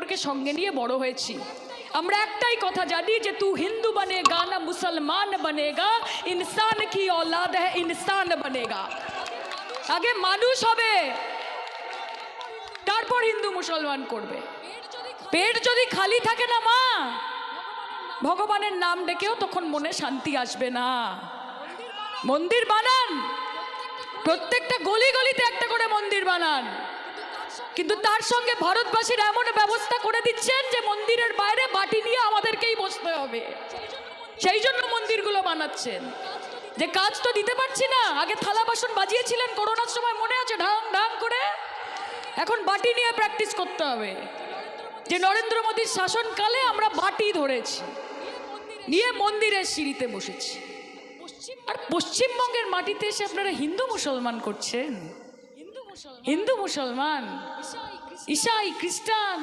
নম্বরকে সঙ্গে নিয়ে বড় হয়েছি। আমরা একটাই কথা জানি যে তু হিন্দু বনেগা না মুসলমান বনেগা, ইনসান কি औलाद है ইনসান বনেগা। আগে মানুষ হবে, তারপর হিন্দু মুসলমান করবে। পেট যদি খালি থাকে না মা, ভগবানের নাম ডেকেও তখন মনে শান্তি আসবে না। মন্দির বানান, প্রত্যেকটা গলি গলিতে একটা করে মন্দির বানান, কিন্তু তার সঙ্গে ভারতবাসীর এমন ব্যবস্থা করে দিচ্ছেন যে মন্দিরের বাইরে বাটি নিয়ে আমাদেরকেই বসতে হবে। সেই জন্য মন্দিরগুলো বানাচ্ছেন, যে কাজ তো দিতে পারছি না। আগে থালা বাসন বাজিয়েছিলেন করোনার সময়, মনে আছে, ঢাং ঢাং করে। এখন বাটি নিয়ে প্র্যাকটিস করতে হবে। যে নরেন্দ্র মোদীর শাসনকালে আমরা বাটি ধরেছি, নিয়ে মন্দিরের সিঁড়িতে বসেছি। আর পশ্চিমবঙ্গের মাটিতে এসে আপনারা হিন্দু মুসলমান করছেন। হিন্দু মুসলমান, ঈসাই খ্রিস্টান,